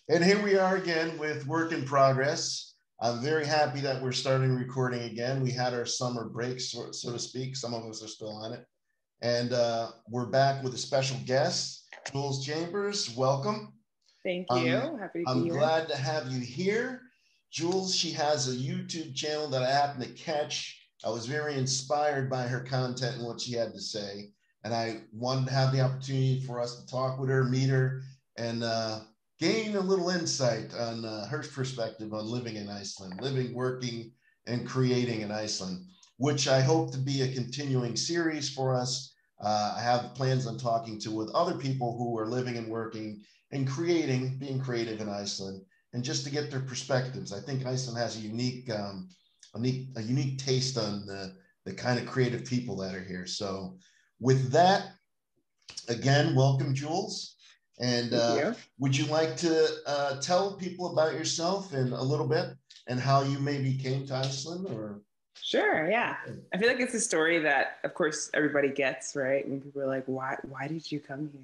And here we are again with Work in Progress. I'm very happy that we're starting recording again. We had our summer break, so to speak. Some of us are still on it. And we're back with a special guest, Jules Chambers. Welcome. Thank you. Happy to be I'm here. glad to have you here. Jules, she has a YouTube channel that I happened to catch. I was very inspired by her content and what she had to say. And I wanted to have the opportunity for us to talk with her, meet her, and gain a little insight on her perspective on living in Iceland, living, working, and creating in Iceland, which I hope to be a continuing series for us. I have plans on talking with other people who are living and working and creating, being creative in Iceland, and just to get their perspectives. I think Iceland has a unique taste on the kind of creative people that are here. So with that, again, welcome, Jules. And would you like to tell people about yourself and a little bit and how you maybe came to Iceland? Or Sure, yeah. I feel like it's a story that, of course, everybody gets, right? When people are like, why did you come here?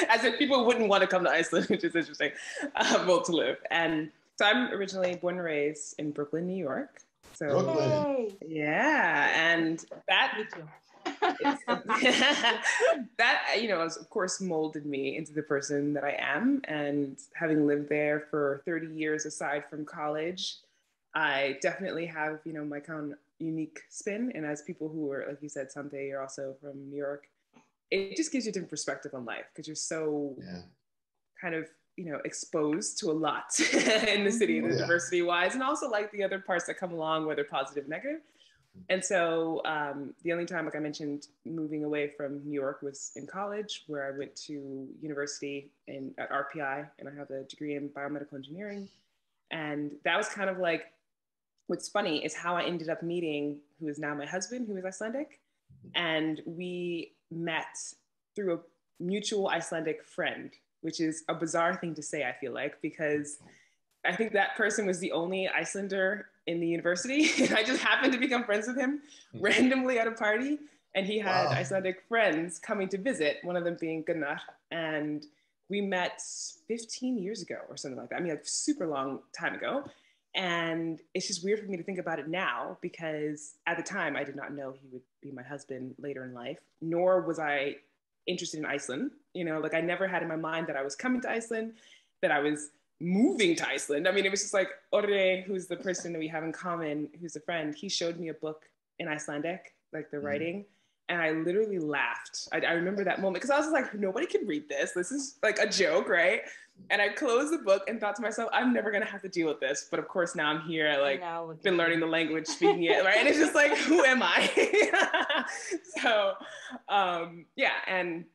As if people wouldn't want to come to Iceland, which is interesting, well, to live. And so I'm originally born and raised in Brooklyn, New York. So Brooklyn. Yeah, and that that, has of course molded me into the person that I am. And having lived there for 30 years aside from college, I definitely have, my kind of unique spin. And as people who are, like you said, someday you're also from New York, it just gives you a different perspective on life because you're so kind of, exposed to a lot in the city, the diversity wise, and also like the other parts that come along, whether positive, negative. And so the only time, like I mentioned, moving away from New York was in college, where I went to university at RPI, and I have a degree in biomedical engineering. And that was kind of like, what's funny is how I ended up meeting who is now my husband, who is Icelandic. And we met through a mutual Icelandic friend, which is a bizarre thing to say, I feel like, because I think that person was the only Icelander in the university. I just happened to become friends with him randomly at a party. And he had Icelandic friends coming to visit, one of them being Gunnar. And we met 15 years ago or something like that. I mean, like super long time ago. And it's just weird for me to think about it now, because at the time I did not know he would be my husband later in life, nor was I interested in Iceland. Like I never had in my mind that I was coming to Iceland, that I was moving to Iceland. I mean, it was just like Orre, who's the person that we have in common, who's a friend, he showed me a book in Icelandic, like the writing. And I literally laughed. I remember that moment because I was like, nobody can read this. This is like a joke, right? And I closed the book and thought to myself, I'm never going to have to deal with this. But of course, now I'm here, like, been learning the language, speaking it, right? And it's just like, who am I? So, And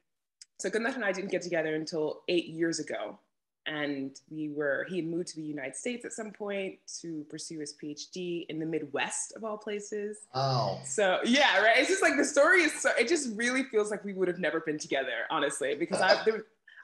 so Gunnar and I didn't get together until 8 years ago. And he had moved to the United States at some point to pursue his PhD in the Midwest of all places. Oh. So yeah, right. It's just like the story is it just really feels like we would have never been together, honestly, because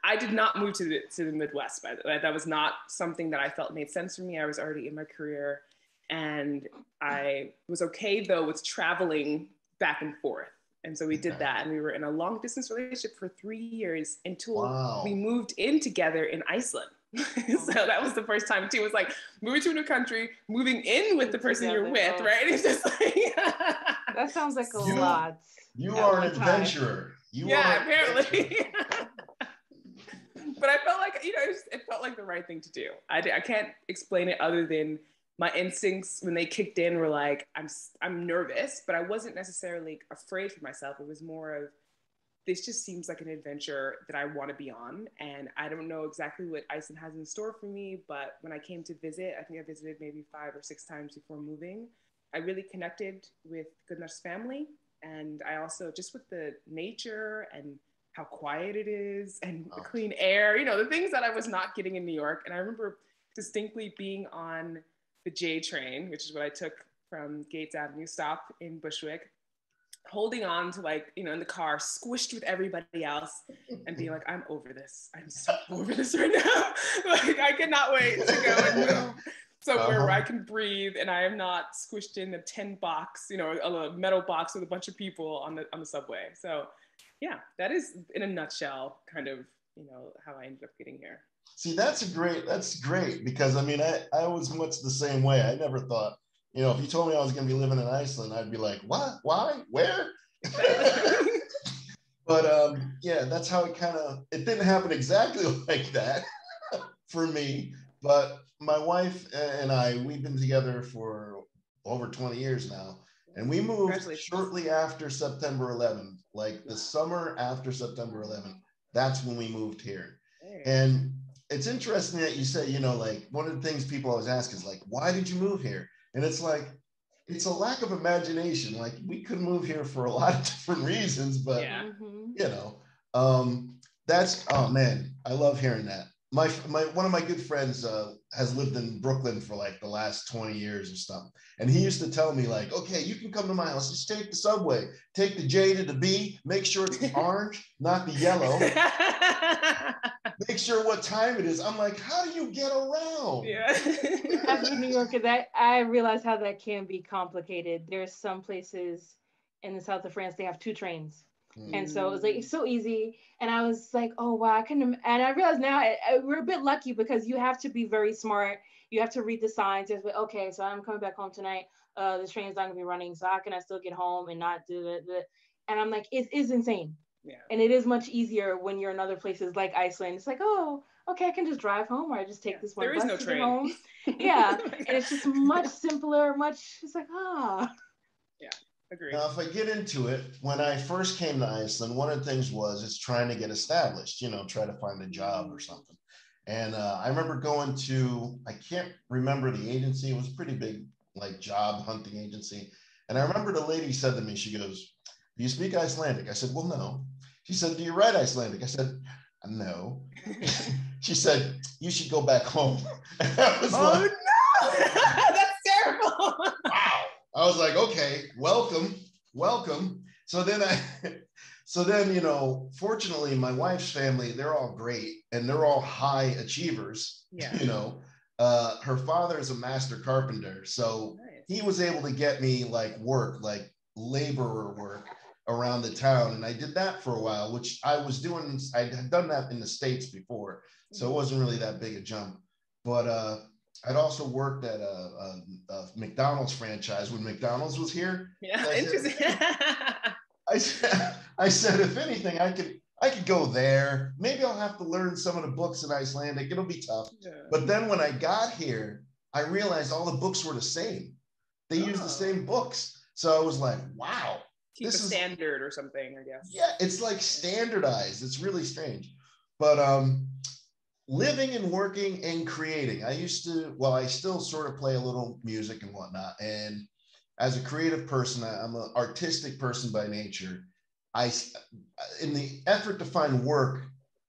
I did not move to the Midwest, by the way. That was not something that I felt made sense for me. I was already in my career, and I was okay though with traveling back and forth. And so we did that, and we were in a long distance relationship for 3 years until we moved in together in Iceland. So that was the first time too. It was like moving to a new country, moving in with the person you're with, right? It's just like that sounds like a lot. You are an adventurer. Apparently. But I felt like, it felt like the right thing to do. I can't explain it other than my instincts when they kicked in were like, I'm nervous, but I wasn't necessarily afraid for myself. It was more of, this just seems like an adventure that I want to be on. And I don't know exactly what Iceland has in store for me, but when I came to visit, I think I visited maybe 5 or 6 times before moving. I really connected with Gunnar's family. And I also, just with the nature and how quiet it is and the clean air, the things that I was not getting in New York. And I remember distinctly being on the J train, which is what I took from Gates Avenue stop in Bushwick, holding on to in the car, squished with everybody else, and being like, I'm over this. I'm so over this right now. I cannot wait to go and move somewhere where I can breathe and I am not squished in a tin box, a metal box with a bunch of people on the subway. So yeah, that is in a nutshell kind of, how I ended up getting here. See, that's great because I mean, I was much the same way. I never thought, you know, if you told me I was going to be living in Iceland, I'd be like, what? Why? Where? But yeah, that's how it didn't happen exactly like that for me. But my wife and I, we've been together for over 20 years now. And we moved shortly after September 11th, like the summer after September 11th. That's when we moved here. And it's interesting that you say, you know, like one of the things people always ask is like, why did you move here? And it's like, it's a lack of imagination. Like we could move here for a lot of different reasons, but you know, that's, oh man, I love hearing that. My one of my good friends has lived in Brooklyn for like the last 20 years or something. And he used to tell me like, okay, you can come to my house, just take the subway, take the J to the B, make sure it's the orange, not the yellow. Make sure what time it is. I'm like, how do you get around? Yeah. As a New Yorker, that I realize how that can be complicated. There's some places in the south of France, they have 2 trains. And so it was like, it's so easy. And I was like, oh, wow, I couldn't. And I realized now we're a bit lucky because you have to be very smart. You have to read the signs. It's like, okay, so I'm coming back home tonight. The train's not going to be running. So how can I still get home and not do it? And I'm like, it is insane. Yeah. And it is much easier when you're in other places like Iceland. It's like, oh, okay, I can just drive home or I just take this one bus to get home. Yeah. And it's just much simpler, it's like, Yeah. Agreed. Now, if I get into it, when I first came to Iceland, one of the things is trying to get established, you know, try to find a job or something. And I remember going to, I can't remember the agency. It was a pretty big, like, job hunting agency. And I remember the lady said to me, she goes, do you speak Icelandic? I said, well, no. She said, do you write Icelandic? I said, no. She said, you should go back home. And I was like, no, that's terrible. Wow. I was like, okay, welcome. So then, you know, fortunately, my wife's family, they're all great and they're all high achievers. Yeah. You know, her father is a master carpenter. So he was able to get me like work, like laborer work around the town. And I did that for a while, which I had done that in the States before. So it wasn't really that big a jump. But I'd also worked at a McDonald's franchise when McDonald's was here. Yeah, interesting. I said, if anything, I could go there. Maybe I'll have to learn some of the books in Icelandic. It'll be tough. Yeah. But then when I got here, I realized all the books were the same. They used the same books. So I was like, wow. Keep a standard or something, I guess. Yeah, it's like standardized. It's really strange. But living and working and creating. I still sort of play a little music and whatnot. And as a creative person, I'm an artistic person by nature. In the effort to find work,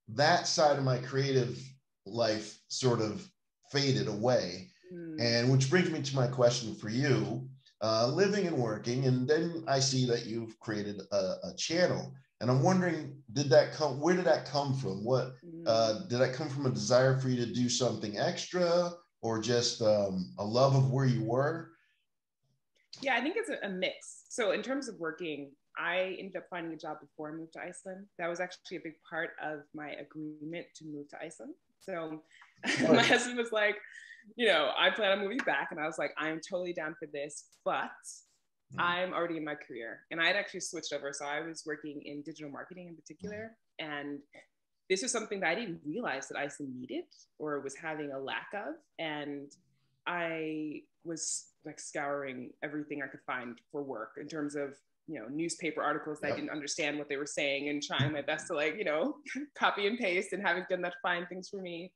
that side of my creative life sort of faded away. And which brings me to my question for you, living and working. And then I see that you've created a channel. And I'm wondering, where did that come from? Did that come from a desire for you to do something extra or just a love of where you were? Yeah, I think it's a mix. So in terms of working, I ended up finding a job before I moved to Iceland. That was actually a big part of my agreement to move to Iceland. So my husband was like, you know, I plan on moving back. And I was like, I'm totally down for this, but I'm already in my career. And I had actually switched over. So I was working in digital marketing in particular. And this was something that I didn't realize that Iceland needed or was having a lack of. And I was like scouring everything I could find for work in terms of, you know, newspaper articles that I didn't understand what they were saying and trying my best to like, you know, copy and paste and having done that find things for me.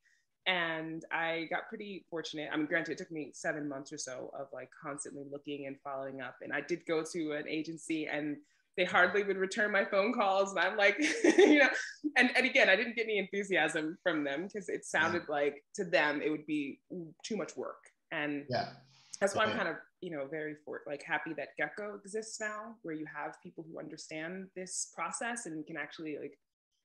And I got pretty fortunate. I mean, granted, it took me 7 months or so of like constantly looking and following up. And I did go to an agency and they hardly would return my phone calls. And I'm like, you know, and again, I didn't get any enthusiasm from them because it sounded like to them, it would be too much work. And that's why I'm kind of, you know, very happy that Gecko exists now, where you have people who understand this process and can actually like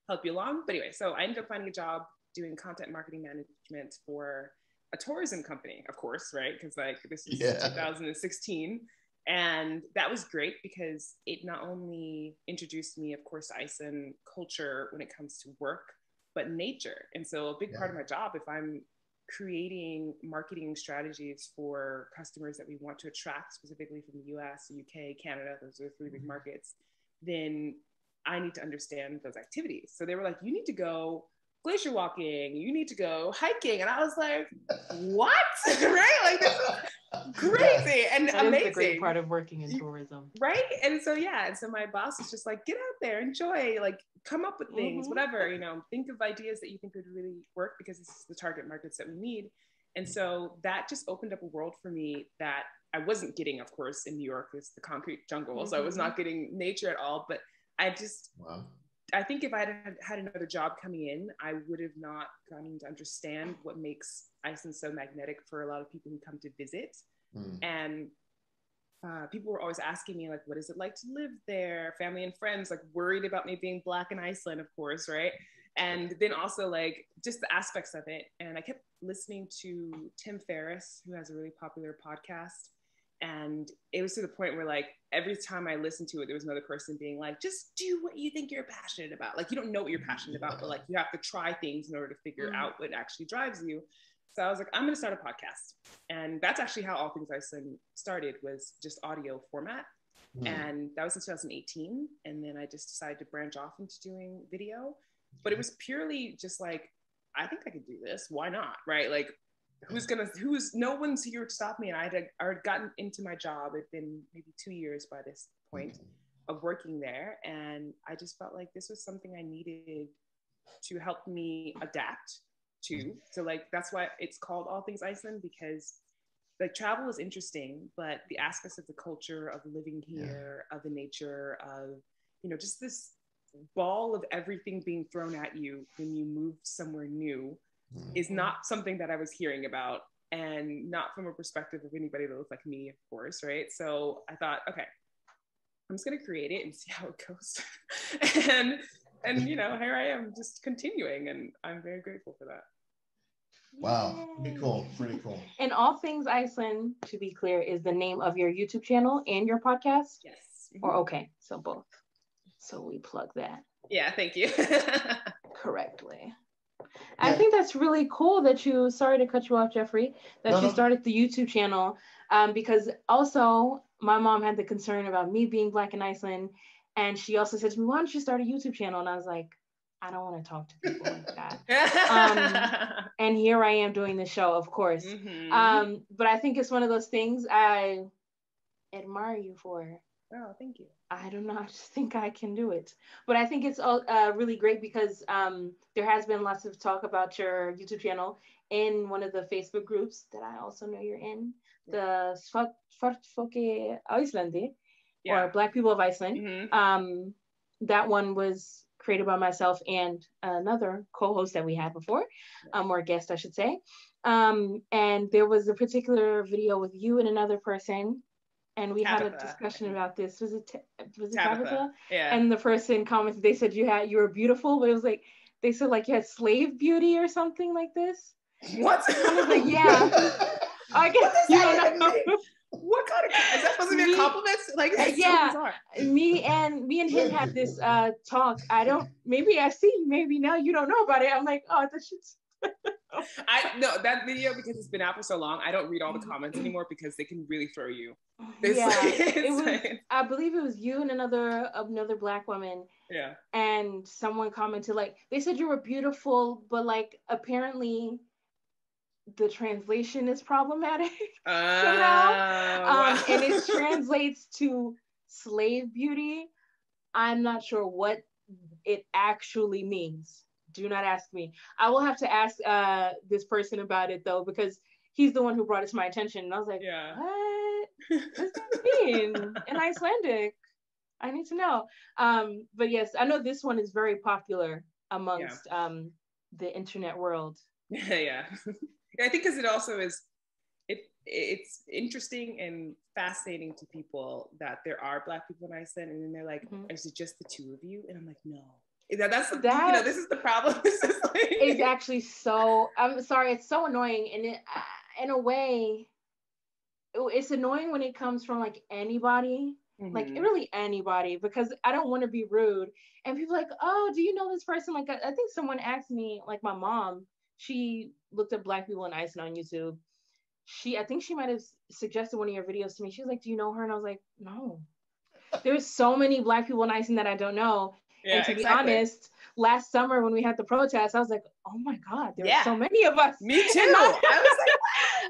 help you along. But anyway, so I ended up finding a job doing content marketing management for a tourism company, of course, right? Because like this is 2016. And that was great because it not only introduced me, of course, to Iceland culture when it comes to work, but nature. And so a big part of my job, if I'm creating marketing strategies for customers that we want to attract, specifically from the US, UK, Canada, those are the 3 big markets, then I need to understand those activities. So they were like, you need to go glacier walking, you need to go hiking. And I was like, what? Right? Like, this is crazy and that amazing. Is the great part of working in tourism. Right? And so, yeah. And so my boss is just like, get out there, enjoy, like come up with things, whatever, you know, think of ideas that you think would really work, because this is the target markets that we need. And so that just opened up a world for me that I wasn't getting, of course, in New York. It's the concrete jungle. So I was not getting nature at all. But I just, I think if I had another job coming in, I would have not gotten to understand what makes Iceland so magnetic for a lot of people who come to visit. And people were always asking me, like, what is it like to live there? Family and friends, like, worried about me being Black in Iceland, of course, right? And then also, like, just the aspects of it. And I kept listening to Tim Ferriss, who has a really popular podcast. And it was to the point where, like, every time I listened to it, there was another person being like, just do what you think you're passionate about. Like, you don't know what you're passionate about, but like, you have to try things in order to figure out what actually drives you. So I was like, I'm going to start a podcast. And that's actually how All Things Iceland started, was just audio format. And that was in 2018. And then I just decided to branch off into doing video. But it was purely just like, I think I could do this. Why not? Right? Like, no one's here to stop me. And I had gotten into my job. It'd been maybe 2 years by this point of working there. And I just felt like this was something I needed to help me adapt to. So like, that's why it's called All Things Iceland, because like travel is interesting, but the aspects of the culture, of living here, of the nature, of, you know, just this ball of everything being thrown at you when you move somewhere new is not something that I was hearing about, and not from a perspective of anybody that looks like me, of course, right? So I thought, okay, I'm just gonna create it and see how it goes. and you know, here I am just continuing, and I'm very grateful for that. Wow, pretty cool, pretty cool. And All Things Iceland, to be clear, is the name of your YouTube channel and your podcast? Yes. Or okay, so both. So we plug that. Yeah, thank you. Correctly. I think that's really cool that you, sorry to cut you off, Jeffrey, that you started the YouTube channel, because also my mom had the concern about me being Black in Iceland, and she also said to me, why don't you start a YouTube channel? And I was like, I don't want to talk to people like that. And here I am doing the show, of course. But I think it's one of those things I admire you for. Oh, thank you. I do not think I can do it. But I think it's really great because there has been lots of talk about your YouTube channel in one of the Facebook groups that I also know you're in, the Svartfolki Íslandi, or Black People of Iceland. That one was created by myself and another co-host that we had before, or guest, I should say. And there was a particular video with you and another person, and we had a discussion about this. Was it Tabitha? Yeah. And the person commented, they said you were beautiful, but it was like, they said like you had slave beauty or something like this. What? I was like, yeah. I guess you don't know. What kind of, is that supposed to be a compliment? Like, yeah, so me and him had this talk. Maybe now you don't know about it. I'm like, oh, that shit's I know that video, because it's been out for so long, I don't read all the comments anymore because they can really throw you. I believe it was you and another Black woman. Yeah. And someone commented, like, they said you were beautiful, but like apparently the translation is problematic somehow. Wow. And it translates to slave beauty. I'm not sure what it actually means. Do not ask me. I will have to ask this person about it though, because he's the one who brought it to my attention. And I was like, what does that mean in Icelandic? I need to know. But yes, I know this one is very popular amongst the internet world. Yeah. I think because it also is, it's interesting and fascinating to people that there are Black people in Iceland, and then they're like, is it just the two of you? And I'm like, no. That's you know, this is the problem. This is like, it's actually so, I'm sorry, it's so annoying. And it, in a way, it's annoying when it comes from like anybody. like really anybody, because I don't want to be rude. And people are like, oh, do you know this person? Like, I think someone asked me, like my mom, she looked up Black people in Iceland on YouTube. I think she might have suggested one of your videos to me. She was like, do you know her? And I was like, no. There's so many Black people in Iceland that I don't know. Yeah, and to be honest, last summer when we had the protest, I was like, oh my God, there's so many of us. Me too.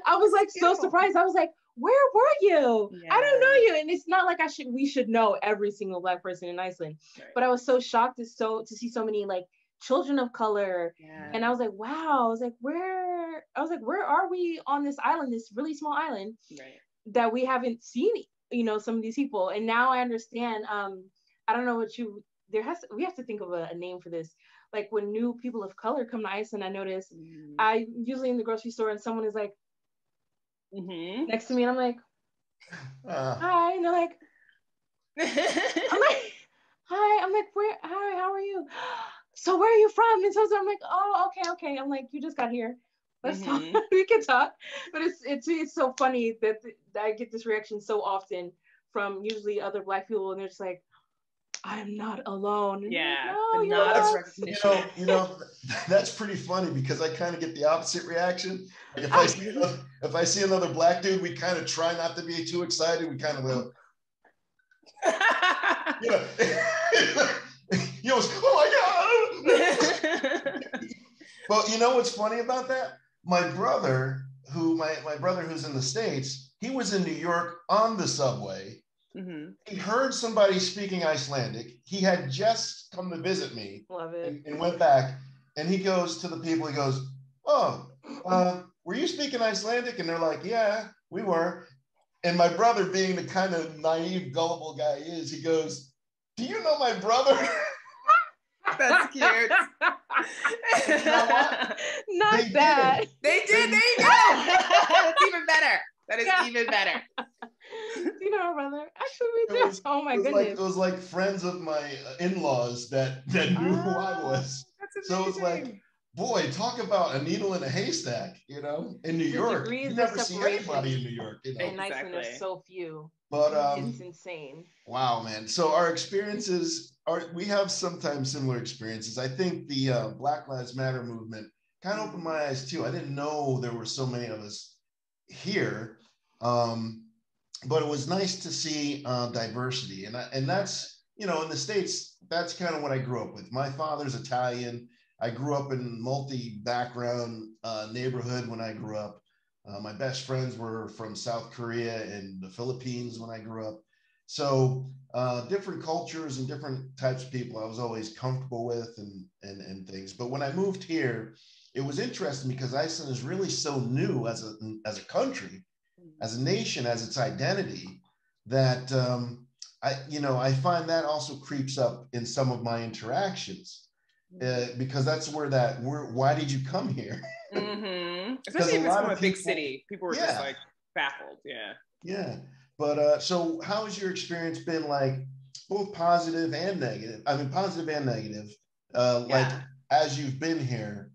I was like so surprised. I was like, where were you? I don't know you. And it's not like we should know every single Black person in Iceland. Right. But I was so shocked to see so many like children of color. Yeah. And I was like, wow. I was like, where are we on this island, this really small island, that we haven't seen, you know, some of these people. And now I understand. I don't know what we have to think of a name for this. Like when new people of color come to Iceland, I notice I usually in the grocery store and someone is like next to me and I'm like, hi. And they're like, I'm like, hi. I'm like, hi, how are you? So where are you from? And so I'm like, oh, okay. I'm like, you just got here. Let's talk. We can talk. But it's so funny that I get this reaction so often from usually other Black people, and they're just like, I'm not alone. Yeah, no, not recognition. That's pretty funny because I kind of get the opposite reaction. Like if I see another Black dude, we kind of try not to be too excited. We kind of will. Oh my God. But you know what's funny about that? My brother who's in the States, he was in New York on the subway. He heard somebody speaking Icelandic. He had just come to visit me. Love it. And went back, and he goes to the people, he goes, oh, were you speaking Icelandic? And they're like, yeah, we were. And my brother, being the kind of naive, gullible guy he is, he goes, do you know my brother? That's cute. You know what? Not that. They did. There you go. That's even better. That is even better. You know our brother. Actually, we do. Oh my goodness. It was like friends of my in-laws that knew who I was. So it's like, boy, talk about a needle in a haystack, you know, in New York. You never see anybody in New York, you know. In Iceland, there's so few. But it's insane. Wow, man. So our experiences we have sometimes similar experiences. I think the Black Lives Matter movement kind of opened my eyes too. I didn't know there were so many of us here. But it was nice to see diversity, and that's, you know, in the States, that's kind of what I grew up with. My father's Italian. I grew up in multi-background neighborhood when I grew up. My best friends were from South Korea and the Philippines when I grew up. So different cultures and different types of people I was always comfortable with and things. But when I moved here, it was interesting because Iceland is really so new as a country, as a nation, as its identity, that I find that also creeps up in some of my interactions, because that's why did you come here? Especially if it's from a big city, people were just like baffled. Yeah. But so how has your experience been, like both positive and negative? I mean, positive and negative. Like as you've been here,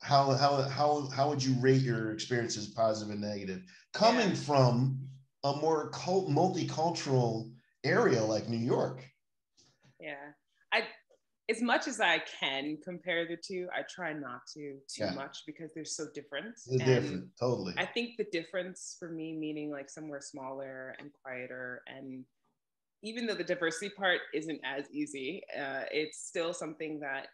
how would you rate your experiences, positive and negative, coming from a more multicultural area like New York? As much as I can compare the two, I try not to too much because they're so different. They're different, totally. I think the difference for me, meaning like somewhere smaller and quieter, and even though the diversity part isn't as easy, it's still something that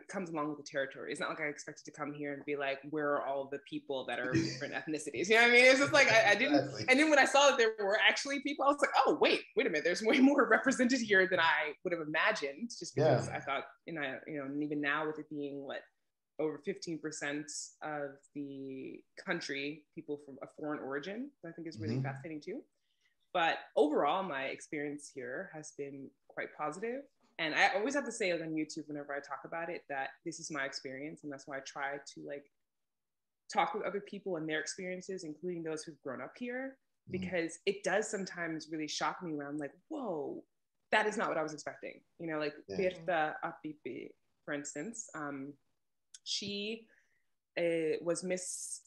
comes along with the territory. It's not like I expected to come here and be like, where are all the people that are different ethnicities? You know what I mean? It's just like, I didn't. Exactly. And then when I saw that there were actually people, I was like, oh, wait a minute. There's way more represented here than I would have imagined, just because I thought, and even now with it being over 15% of the country, people from a foreign origin, I think is really fascinating too. But overall, my experience here has been quite positive. And I always have to say, like on YouTube, whenever I talk about it, that this is my experience. And that's why I try to like talk with other people and their experiences, including those who've grown up here, because it does sometimes really shock me when I'm like, whoa, that is not what I was expecting. You know, like Birta Apipi, for instance, she was Miss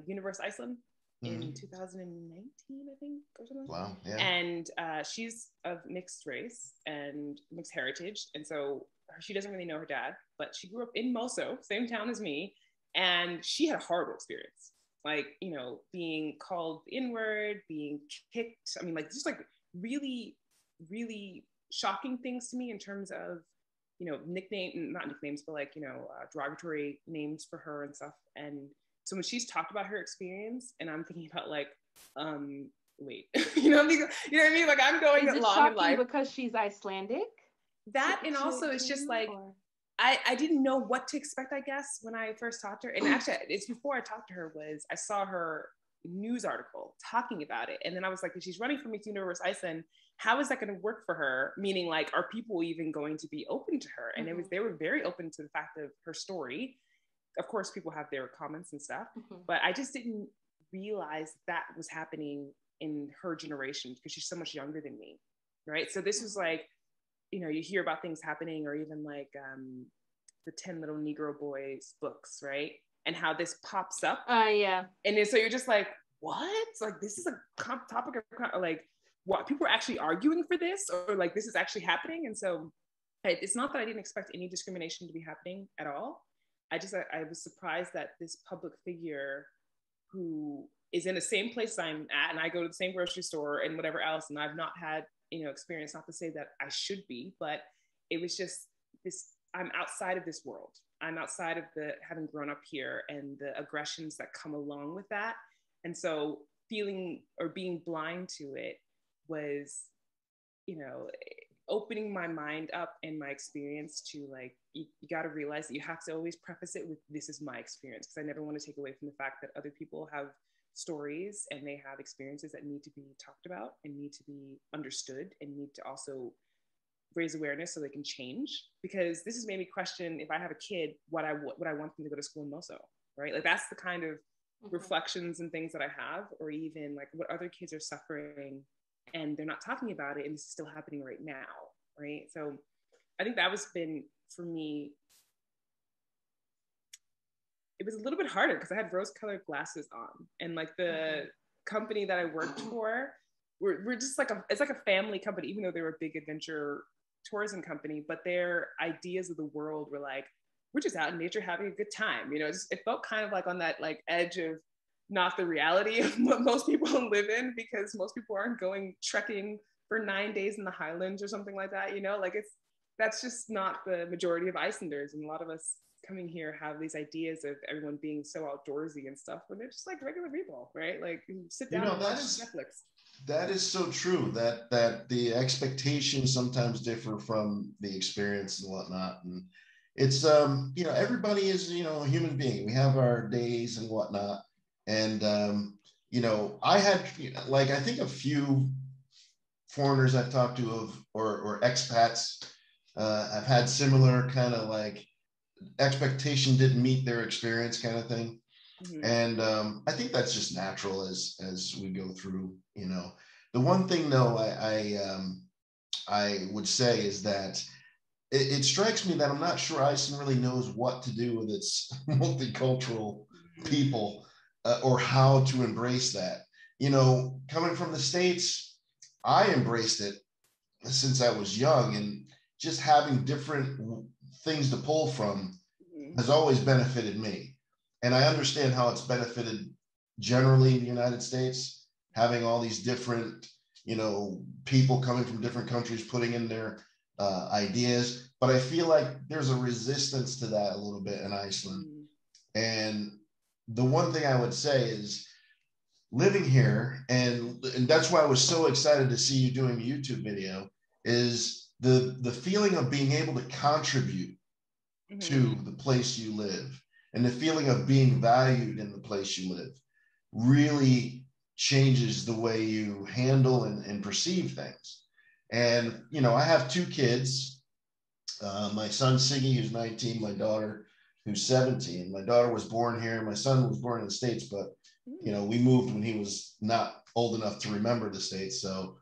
Universe Iceland in 2019, I think, or something. Wow, yeah. And she's of mixed race and mixed heritage, and so she doesn't really know her dad, but she grew up in Moso, same town as me, and she had a horrible experience. Like, you know, being called inward, being kicked. I mean, like, just like really, really shocking things to me in terms of, you know, not nicknames, but like, you know, derogatory names for her and stuff. And so when she's talked about her experience, and I'm thinking about like, wait, you know what I mean? Like, I'm going along in life because she's Icelandic. That and also it's just like, I didn't know what to expect, I guess, when I first talked to her. And actually, it's before I talked to her was I saw her news article talking about it. And then I was like, if she's running for Miss Universe Iceland, how is that going to work for her? Meaning, like, are people even going to be open to her? And they were very open to the fact of her story. Of course, people have their comments and stuff, but I just didn't realize that was happening in her generation because she's so much younger than me, right? So this was like, you know, you hear about things happening, or even like the 10 Little Negro Boys books, right? And how this pops up. Yeah. And then so you're just like, what? Like, this is a topic of, like, what? People are actually arguing for this, or like, this is actually happening. And so it's not that I didn't expect any discrimination to be happening at all. I was surprised that this public figure who is in the same place I'm at, and I go to the same grocery store and whatever else, and I've not had, you know, experience, not to say that I should be, but it was just this, I'm outside of this world. I'm outside of having grown up here and the aggressions that come along with that. And so feeling or being blind to it was, you know, opening my mind up and my experience to, like, you got to realize that you have to always preface it with, this is my experience, because I never want to take away from the fact that other people have stories and they have experiences that need to be talked about and need to be understood and need to also raise awareness so they can change. Because this has made me question, if I have a kid, what I want them to go to school in Moso, right? Like, that's the kind of reflections and things that I have, or even like what other kids are suffering and they're not talking about it, and this is still happening right now, right? So I think that was been, for me, it was a little bit harder because I had rose-colored glasses on, and like the company that I worked for, we're just like it's like a family company, even though they were a big adventure tourism company, but their ideas of the world were like, we're just out in nature having a good time, you know. It felt kind of like on that like edge of not the reality of what most people live in, because most people aren't going trekking for 9 days in the Highlands or something like that, you know. Like, that's just not the majority of Icelanders, and a lot of us coming here have these ideas of everyone being so outdoorsy and stuff when they're just like regular people, right? Like, you sit down and watch Netflix. That is so true, that the expectations sometimes differ from the experience and whatnot. And it's you know, everybody is, you know, a human being. We have our days and whatnot. And you know, I had, like, I think a few foreigners I've talked to or expats I've had similar kind of like expectation didn't meet their experience kind of thing. And I think that's just natural as we go through, you know. The one thing though I would say is that it strikes me that I'm not sure Iceland really knows what to do with its multicultural people, or how to embrace that. You know, coming from the States, I embraced it since I was young, and just having different things to pull from has always benefited me. And I understand how it's benefited generally in the United States, having all these different, you know, people coming from different countries putting in their ideas. But I feel like there's a resistance to that a little bit in Iceland. And the one thing I would say is, living here, and that's why I was so excited to see you doing a YouTube video, is the feeling of being able to contribute to the place you live, and the feeling of being valued in the place you live really changes the way you handle and perceive things. And, you know, I have 2 kids, my son Siggy, who's 19, my daughter who's 17. My daughter was born here, my son was born in the States, but you know, we moved when he was not old enough to remember the States. So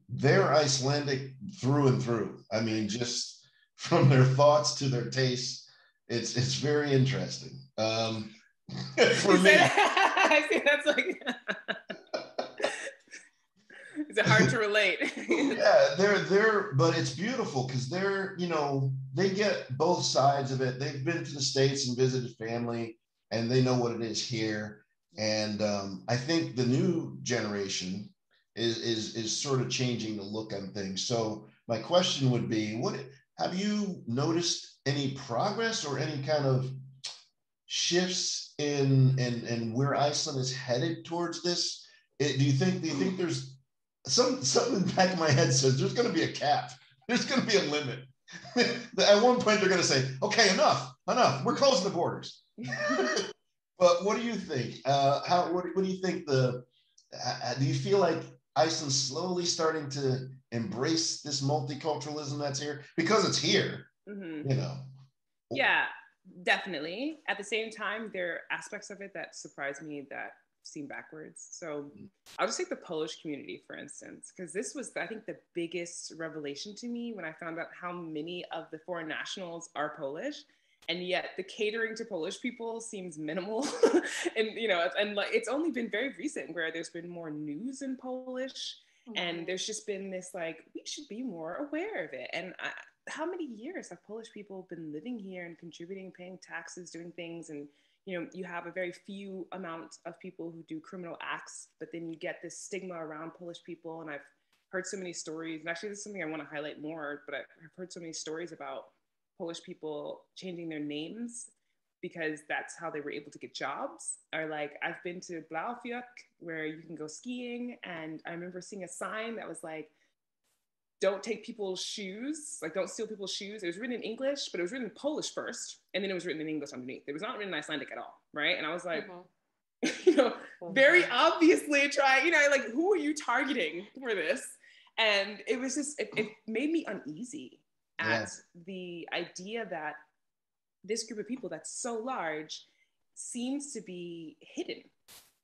they're Icelandic through and through. I mean, just from their thoughts to their tastes, it's very interesting. For me. I see, that's like, is it hard to relate? Yeah, but it's beautiful because they get both sides of it. They've been to the States and visited family, and they know what it is here. And I think the new generation is sort of changing the look on things. So my question would be, what have you noticed any progress or any kind of shifts in where Iceland is headed towards this? Do you think there's something in the back of my head says there's going to be a cap? There's going to be a limit. At one point, they're going to say, "Okay, enough. We're closing the borders." But what do you think? What do you think? Do you feel like Iceland's slowly starting to embrace this multiculturalism that's here because it's here? Mm-hmm. Yeah, definitely. At the same time, there are aspects of it that surprise me that seem backwards. So I'll just take the Polish community, for instance, because this was, I think, the biggest revelation to me when I found out how many of the foreign nationals are Polish. And yet the catering to Polish people seems minimal. and like, it's only been very recent where there's been more news in Polish. And there's just been this, like, we should be more aware of it. And how many years have Polish people been living here and contributing, paying taxes, doing things? And, you have a very few amount of people who do criminal acts, but then you get this stigma around Polish people. And I've heard so many stories, and actually this is something I want to highlight more, but I've heard so many stories about Polish people changing their names because that's how they were able to get jobs. Or like, I've been to Blaufjörk where you can go skiing, and I remember seeing a sign that was like, don't take people's shoes, like don't steal people's shoes. It was written in English, but it was written in Polish first, and then it was written in English underneath. It was not written in Icelandic at all, right? And I was like, very obviously trying, like, who are you targeting for this? And it was just, it made me uneasy at the idea that this group of people that's so large seems to be hidden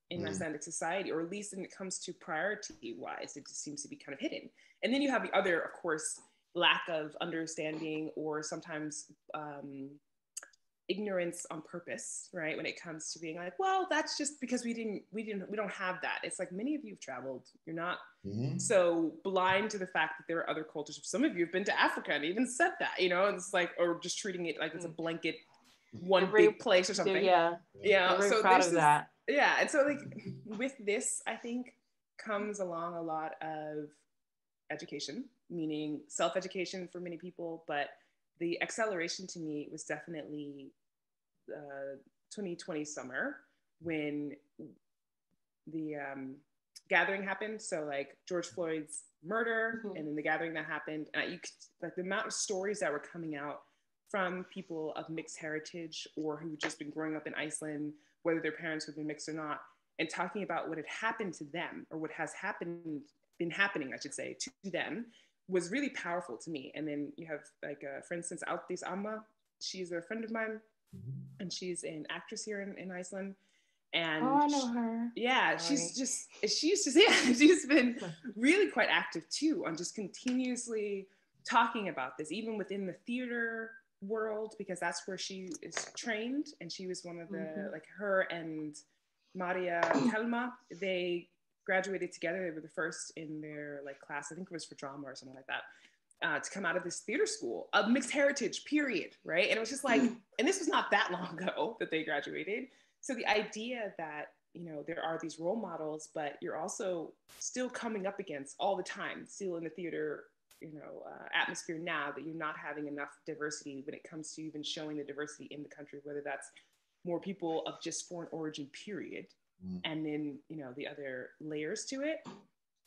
in Icelandic society, or at least when it comes to priority wise, it just seems to be kind of hidden. And then you have the other, of course, lack of understanding, or sometimes ignorance on purpose, right? When it comes to being like, well, that's just because we don't have that. It's like, many of you have traveled. You're not so blind to the fact that there are other cultures. Some of you have been to Africa and even said that, and it's like, or just treating it like it's a blanket, one big place or something. Yeah. Very so proud of that. Yeah. And so, like, with this, I think comes along a lot of education, meaning self-education for many people, but the acceleration to me was definitely 2020 summer when the gathering happened. So like George Floyd's murder, and then the gathering that happened, and you could, like, the amount of stories that were coming out from people of mixed heritage or who had just been growing up in Iceland, whether their parents had been mixed or not, and talking about what had happened to them, or what has been happening, I should say, to them, was really powerful to me. And then you have, like, for instance, Eydís Amma. She's a friend of mine, and she's an actress here in Iceland. And I know her. Yeah, she's been really quite active too on just continuously talking about this, even within the theater world, because that's where she is trained. And she was one of the, like, her and Maria Telma, they graduated together. They were the first in their, like, class, I think it was for drama or something like that, to come out of this theater school of mixed heritage, period, right? And it was just like, and this was not that long ago that they graduated. So the idea that, there are these role models, but you're also still coming up against all the time, still in the theater, atmosphere now, that you're not having enough diversity when it comes to even showing the diversity in the country, whether that's more people of just foreign origin, period. And then, the other layers to it.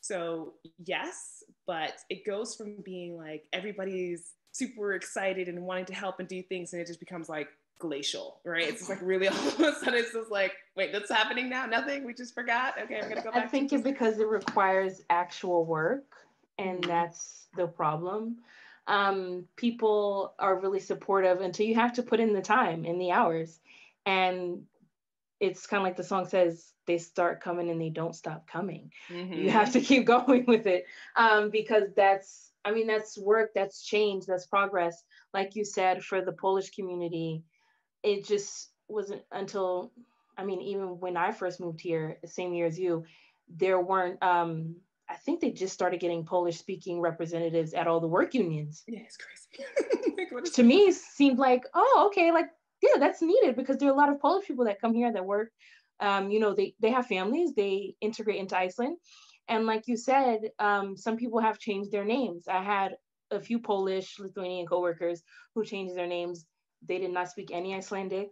So yes, but it goes from being like, everybody's super excited and wanting to help and do things, and it just becomes like glacial, right? It's just like, really, all of a sudden it's just like, wait, that's happening now? Nothing? We just forgot? Okay, we're gonna go back. I think it's because it requires actual work, and that's the problem. People are really supportive until you have to put in the time, in the hours. And it's kind of like the song says, they start coming and they don't stop coming. You have to keep going with it, because that's work, that's change, that's progress. Like you said, for the Polish community, it just wasn't until I mean, even when I first moved here, the same year as you, there weren't, I think they just started getting Polish speaking representatives at all the work unions. Yeah, it's crazy. Like, to me, it seemed like, oh, okay, like, yeah, that's needed because there are a lot of Polish people that come here that work. You know, they have families, they integrate into Iceland. And like you said, some people have changed their names. I had a few Polish, Lithuanian coworkers who changed their names. They did not speak any Icelandic.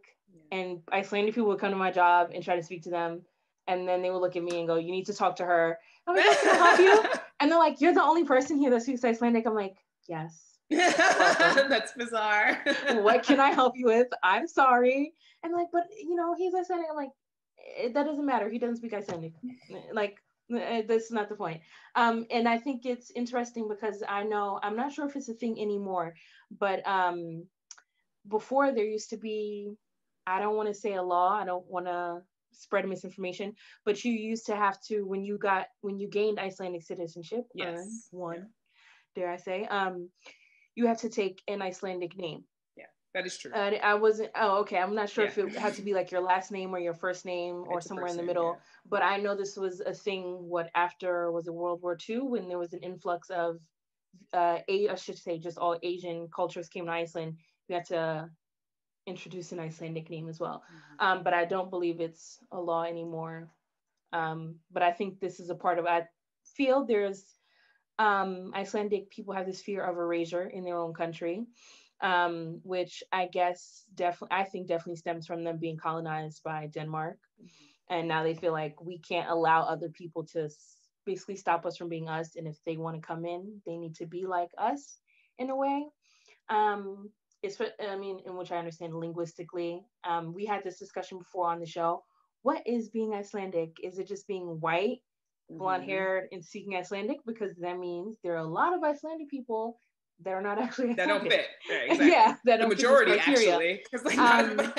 Yeah. And Icelandic people would come to my job and try to speak to them. And then they would look at me and go, you need to talk to her. I'm like, can I help you? And they're like, you're the only person here that speaks Icelandic. I'm like, yes. That's bizarre. What can I help you with? I'm sorry. And like, but you know, he's Icelandic. I'm like, that doesn't matter. He doesn't speak Icelandic. Like, that's not the point. And I think it's interesting because I know, I'm not sure if it's a thing anymore, but before there used to be, I don't want to say a law, I don't want to spread misinformation, but you used to have to, when you gained Icelandic citizenship, yes, dare I say, you have to take an Icelandic name. Yeah, that is true. I wasn't, okay, I'm not sure if it had to be like your last name or your first name or somewhere in the middle, but I know this was a thing, after, was it World War II, when there was an influx of, I should say just all Asian cultures came to Iceland, you had to introduce an Icelandic name as well. Mm-hmm. But I don't believe it's a law anymore. But I think this is a part of, I feel there's, Icelandic people have this fear of erasure in their own country, which I guess definitely stems from them being colonized by Denmark. Mm-hmm. And now they feel like we can't allow other people to basically stop us from being us. And if they want to come in, they need to be like us in a way. In which I understand linguistically. We had this discussion before on the show. What is being Icelandic? Is it just being white, blonde haired, and speaking Icelandic? Because that means there are a lot of Icelandic people that are not actually Icelandic. That don't fit. Right, exactly. Yeah, that don't the majority fit this actually. Like,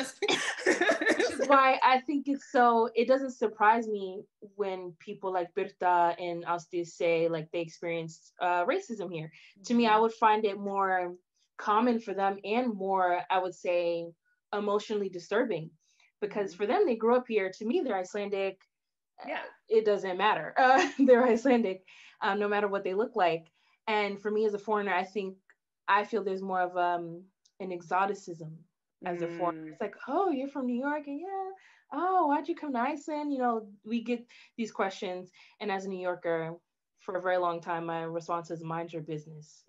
this is why I think it doesn't surprise me when people like Birta and Ásdís say like they experienced racism here. Mm-hmm. To me, I would find it more common for them and more, I would say, emotionally disturbing, because for them, they grew up here. To me, they're Icelandic. Yeah, it doesn't matter. They're Icelandic, no matter what they look like. And for me as a foreigner, I feel there's more of an exoticism as a foreigner. It's like, oh, you're from New York, and yeah, oh, why'd you come to Iceland? You know, we get these questions, and as a New Yorker, for a very long time, my response is, mind your business.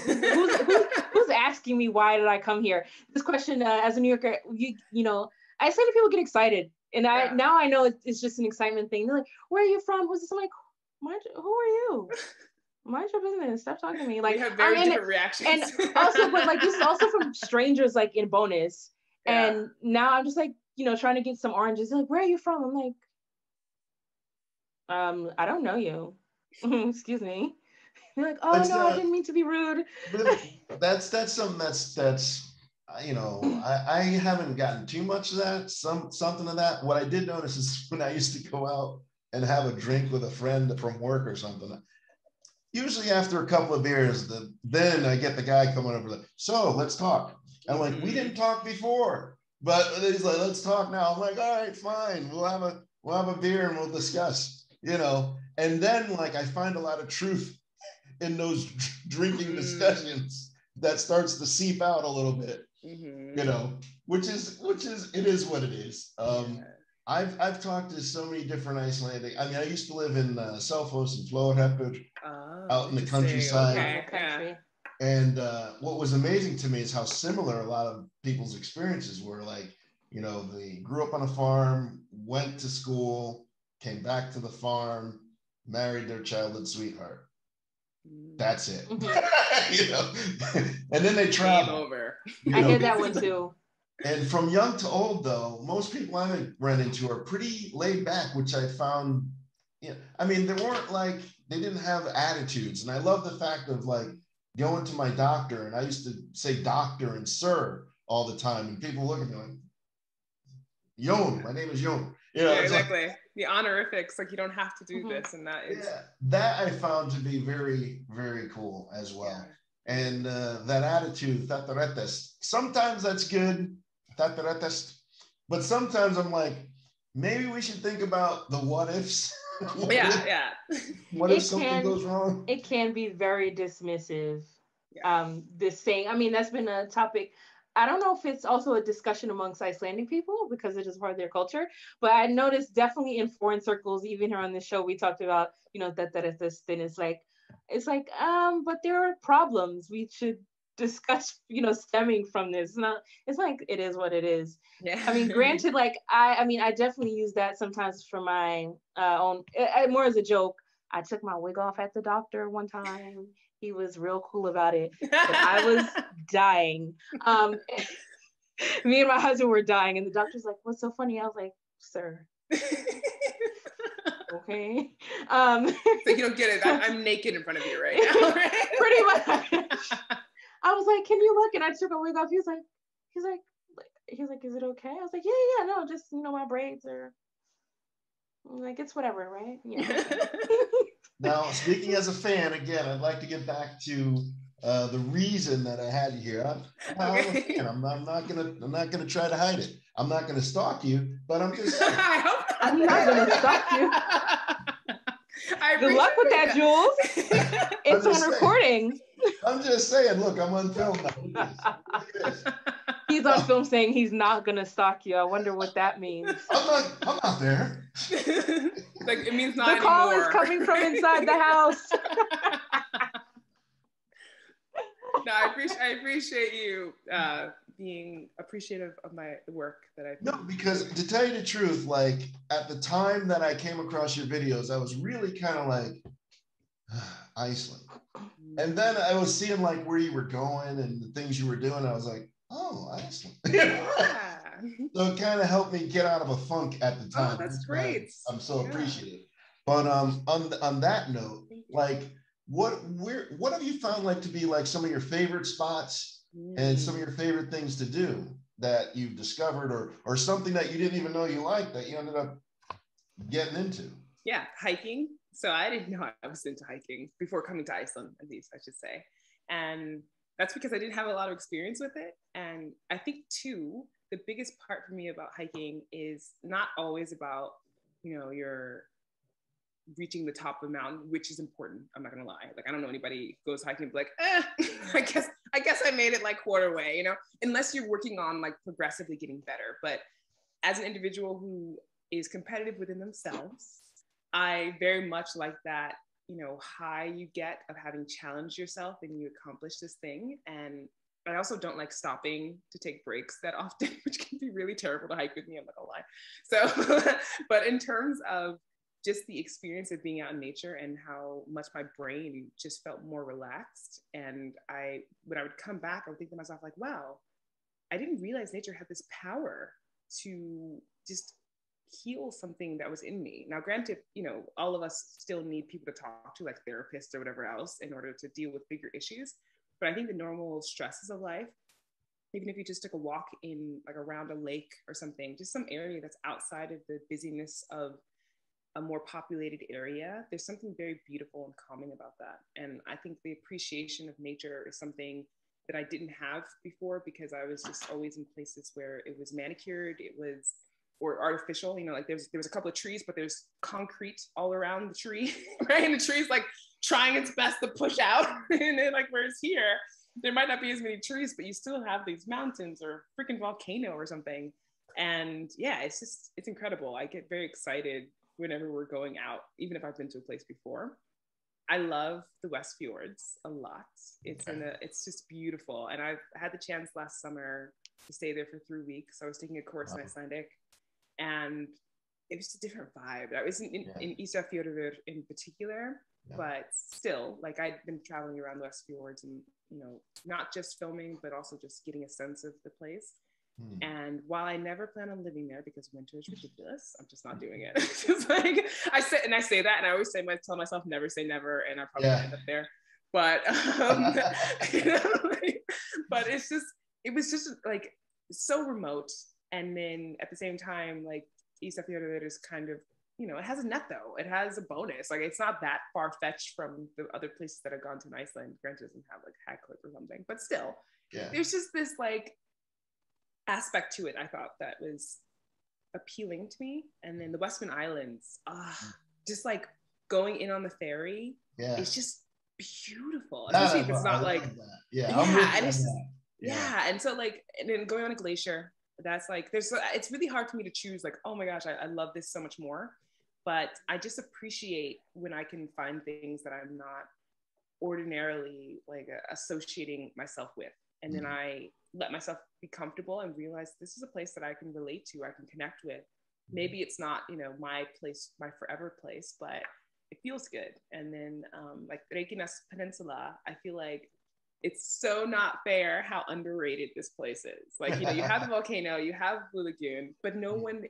Who's asking me why did I come here? This question, as a New Yorker, you know, Icelandic people get excited, and now I know it's just an excitement thing. They're like, "Where are you from? Who's this?" I'm like, who are you? Mind your business. Stop talking to me. Like, we have very different reactions. And also, but like, this is also from strangers, like in bonus. Yeah. And now I'm just like, you know, trying to get some oranges. They're like, where are you from? I'm like, I don't know you. Excuse me. They're like, oh, no, I didn't mean to be rude. That's something that's you know, I haven't gotten too much of that, something of that. What I did notice is when I used to go out and have a drink with a friend from work or something, usually after a couple of beers, then I get the guy coming over like, so let's talk. I'm like, we didn't talk before, but he's like, let's talk now. I'm like, all right, fine. We'll have a beer and we'll discuss, you know. And then like I find a lot of truth in those drinking discussions that starts to seep out a little bit, you know, which is it is what it is. I've talked to so many different Icelandic. I mean, I used to live in Selfoss and Flóðhreppur, out in the countryside. Okay. And what was amazing to me is how similar a lot of people's experiences were. Like, you know, they grew up on a farm, went to school, came back to the farm, married their childhood sweetheart. That's it. You know, and then they travel. Over. I hear that one too. And from young to old, though, most people I ran into are pretty laid back, which I found, you know, I mean, they didn't have attitudes. And I love the fact of like going to my doctor, and I used to say doctor and sir all the time. And people look at me like, Jon, my name is Jon. You know, exactly. Like, the honorifics, like you don't have to do this and that. That I found to be very, very cool as well. Yeah. And that attitude, tataretes, sometimes that's good, tataretes, But sometimes I'm like, maybe we should think about the what ifs. Yeah. What if something goes wrong? It can be very dismissive. Yeah. This saying, I mean, that's been a topic. I don't know if it's also a discussion amongst Icelandic people because it is part of their culture, but I noticed definitely in foreign circles, even here on the show, we talked about, that this thing is like, but there are problems we should discuss, stemming from this. It's like, it is what it is. Yeah. I mean, granted, like, I mean, I definitely use that sometimes for my own, more as a joke. I took my wig off at the doctor one time. He was real cool about it, but I was dying. Me and my husband were dying, and the doctor's like, "What's so funny?" I was like, "Sir." Okay. So you don't get it. I'm naked in front of you right now. Right? Pretty much. I was like, "Can you look?" And I took my wig off. He's like, "Is it okay?" I was like, "Yeah, no, just my braids are." I'm like, it's whatever, right? Yeah. Now, speaking as a fan, again, I'd like to get back to the reason that I had you here. I'm a fan. I'm not gonna try to hide it. I'm not gonna stalk you, but I'm just saying. I'm not gonna stalk you. Good luck with that, Jules. It's on recording. I'm just saying. Look, I'm on film now. He's on film saying he's not gonna stalk you. I wonder what that means. I'm not there. Like, it means not the anymore. call is coming from inside the house. No, I appreciate you being appreciative of the work that I've No, because to tell you the truth, like at the time that I came across your videos, I was really kind of like Iceland. And then I was seeing like where you were going and the things you were doing. I was like, oh, Iceland. Yeah. So it kind of helped me get out of a funk at the time. Oh, that's great. I'm so appreciative. But on that note, like what have you found like to be like some of your favorite spots and some of your favorite things to do that you've discovered or something that you didn't even know you liked that you ended up getting into? Yeah, hiking. So I didn't know I was into hiking before coming to Iceland, at least I should say. And that's because I didn't have a lot of experience with it. And I think too, the biggest part for me about hiking is not always about, your reaching the top of a mountain, which is important. I'm not gonna lie. Like, I don't know anybody who goes hiking and be like, I guess I made it like quarter way, unless you're working on like progressively getting better. But as an individual who is competitive within themselves, I very much like that, high you get of having challenged yourself and you accomplish this thing. And I also don't like stopping to take breaks that often, which can be really terrible to hike with me, I'm not gonna lie. So, but in terms of just the experience of being out in nature and how much my brain just felt more relaxed. And when I would come back, I would think to myself like, wow, I didn't realize nature had this power to just heal something that was in me. Now, granted, all of us still need people to talk to, like therapists or whatever else, in order to deal with bigger issues. But I think the normal stresses of life, even if you just took a walk in like around a lake or something, just some area that's outside of the busyness of a more populated area, there's something very beautiful and calming about that. And I think the appreciation of nature is something that I didn't have before because I was just always in places where it was manicured, or artificial, like there was a couple of trees, but there's concrete all around the tree, right? And the tree's like trying its best to push out. And then like, whereas here, there might not be as many trees, but you still have these mountains or freaking volcano or something. And yeah, it's incredible. I get very excited whenever we're going out, even if I've been to a place before. I love the West Fjords a lot. It's just beautiful. And I've had the chance last summer to stay there for 3 weeks. I was taking a course in Icelandic, and it was a different vibe. I was in Ísafjörður in particular, but still, like I'd been traveling around the West Fjords and, not just filming, but also just getting a sense of the place. And while I never plan on living there because winter is ridiculous, I'm just not doing it. It's just like I say that, and I always tell myself never say never, and I probably end up there. But but it was just like so remote, and then at the same time, like Ísafjörður is kind of, it has a net though. It has a bonus. Like it's not that far fetched from the other places that I've gone to in Iceland. Granted, it doesn't have like Hackcliff or something, but still, there's just this like aspect to it I thought that was appealing to me. And then the Westman Islands, just like going in on the ferry, it's just beautiful. Especially if it's not like, and it's just, and so like, and then going on a glacier, that's like, it's really hard for me to choose like, oh my gosh, I love this so much more. But I just appreciate when I can find things that I'm not ordinarily like associating myself with. And then I let myself be comfortable and realize this is a place that I can relate to, I can connect with. Maybe it's not, you know, my place, my forever place, but it feels good. And then like Reykjanes Peninsula, I feel like it's so not fair how underrated this place is. Like, you know, you have the volcano, you have Blue Lagoon, but no one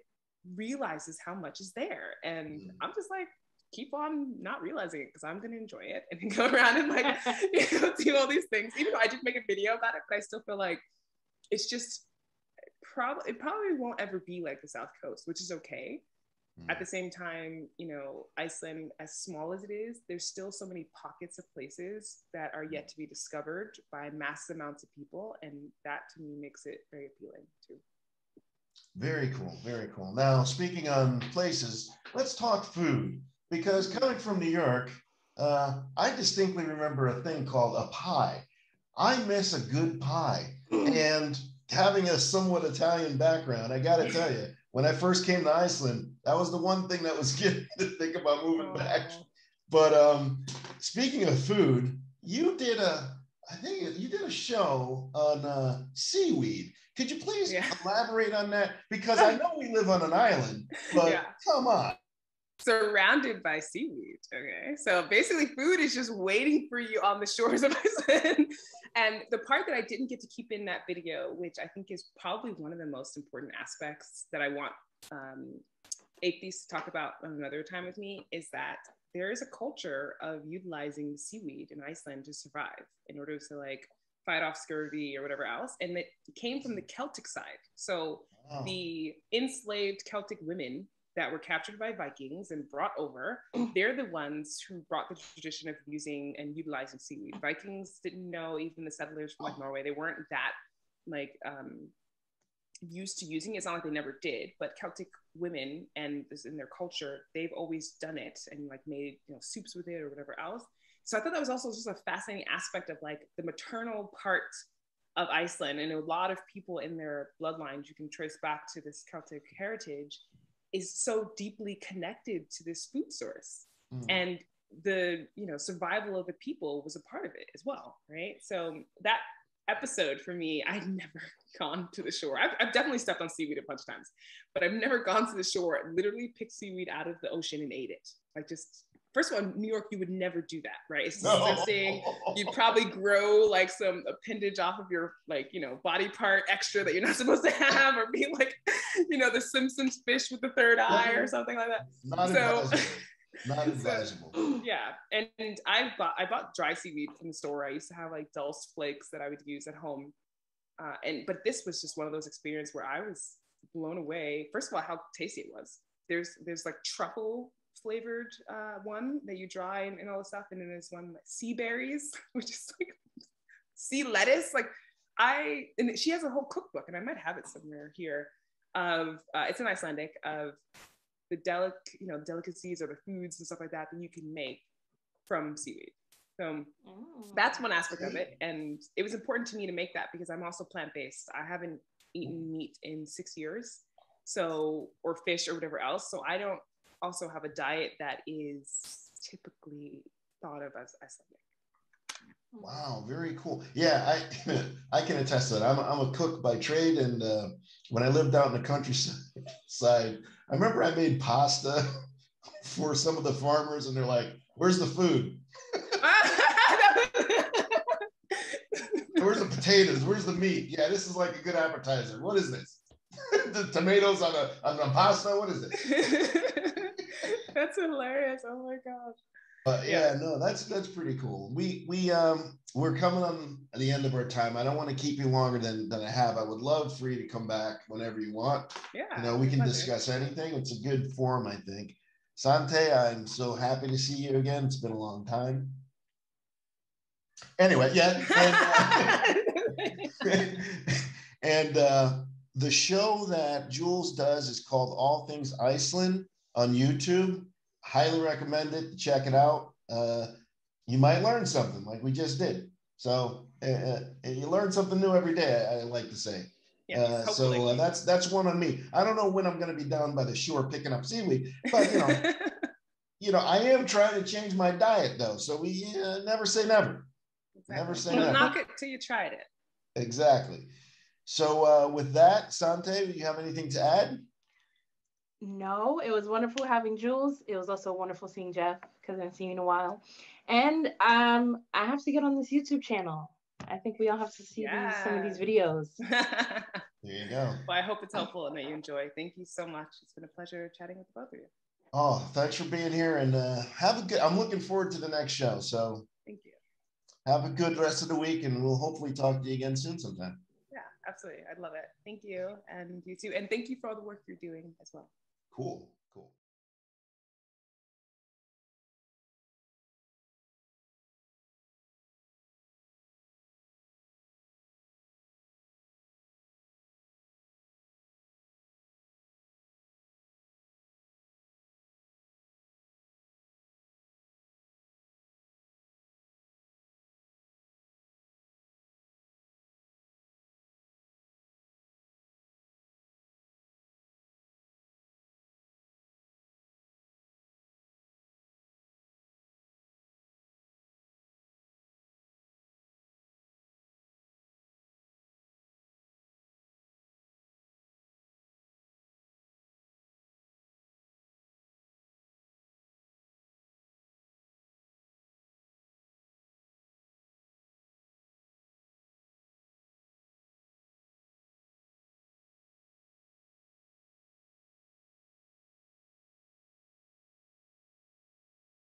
realizes how much is there. And I'm just like, keep on not realizing it because I'm going to enjoy it and go around and like, you know, do all these things. Even though I did make a video about it, but I still feel like it's just it probably won't ever be like the South Coast, which is okay. At the same time, you know, Iceland, as small as it is, there's still so many pockets of places that are yet to be discovered by massive amounts of people. And that to me makes it very appealing too. Very cool, very cool. Now, speaking on places, let's talk food. Because coming from New York, I distinctly remember a thing called a pie. I miss a good pie. And having a somewhat Italian background, I got to tell you, when I first came to Iceland, that was the one thing that was getting me to think about moving back. But speaking of food, you did a show on seaweed. Could you please elaborate on that? Because I know we live on an island, but come on. Surrounded by seaweed. Okay, so basically food is just waiting for you on the shores of Iceland. And the part that I didn't get to keep in that video, which I think is probably one of the most important aspects that I want Eydís to talk about another time with me, is that there is a culture of utilizing seaweed in Iceland to survive in order to like fight off scurvy or whatever else. And it came from the Celtic side. So the enslaved Celtic women that were captured by Vikings and brought over, they're the ones who brought the tradition of using and utilizing seaweed. Vikings didn't know, even the settlers from like Norway, they weren't that like used to using it. It's not like they never did, but Celtic women and this in their culture, they've always done it and like made, you know, soups with it or whatever else. So I thought that was also just a fascinating aspect of like the maternal part of Iceland. And a lot of people in their bloodlines you can trace back to this Celtic heritage is so deeply connected to this food source. And the, you know, survival of the people was a part of it as well, right? So that episode for me, I'd never gone to the shore. I've definitely stepped on seaweed a bunch of times, but I've never gone to the shore, literally picked seaweed out of the ocean and ate it. Like just, first of all, in New York, you would never do that, right? It's disgusting. You'd probably grow like some appendage off of your like, you know, body part extra that you're not supposed to have, or be like, you know, the Simpsons fish with the third eye or something like that. Not advisable. Yeah, and I bought dry seaweed from the store. I used to have like dulse flakes that I would use at home, but this was just one of those experiences where I was blown away. First of all, how tasty it was. There's like truffle flavored one that you dry and all the stuff, and then there's one like sea berries, which is like sea lettuce. Like and she has a whole cookbook, and I might have it somewhere here. Of it's in Icelandic of the delicacies or the foods and stuff like that you can make from seaweed. So that's one aspect of it, and it was important to me to make that because I'm also plant-based. I haven't eaten meat in 6 years, so, or fish or whatever else. So I don't also have a diet that is typically thought of as Icelandic. Wow, very cool. Yeah, I can attest to that. I'm a cook by trade, and when I lived out in the countryside, I remember I made pasta for some of the farmers, and they're like, "Where's the food? Where's the potatoes? Where's the meat? Yeah, this is like a good appetizer. What is this? The tomatoes on the pasta? What is this?" That's hilarious. Oh my gosh. But yeah, no, that's pretty cool. We're coming on the end of our time. I don't want to keep you longer than I have. I would love for you to come back whenever you want. Yeah. You know, we can discuss anything. It's a good forum, I think. Sante, I'm so happy to see you again. It's been a long time. Anyway, yeah. And The show that Jules does is called All Things Iceland on YouTube. Highly recommend it. Check it out. You might learn something like we just did. So you learn something new every day, I like to say. Yeah, so that's one on me. I don't know when I'm going to be down by the shore picking up seaweed, but I am trying to change my diet though. So we never say never. Exactly. Never say Don't never. knock it till you tried it. Exactly. So with that, Sante, do you have anything to add? No, it was wonderful having Jules. It was also wonderful seeing Jeff because I haven't seen you in a while. And I have to get on this YouTube channel. I think we all have to see some of these videos. There you go. Well, I hope it's helpful and that you enjoy. Thank you so much. It's been a pleasure chatting with both of you. Oh, thanks for being here, and I'm looking forward to the next show. So thank you. Have a good rest of the week, and we'll hopefully talk to you again soon sometime. Yeah, absolutely. I'd love it. Thank you. And you too. And thank you for all the work you're doing as well. Cool.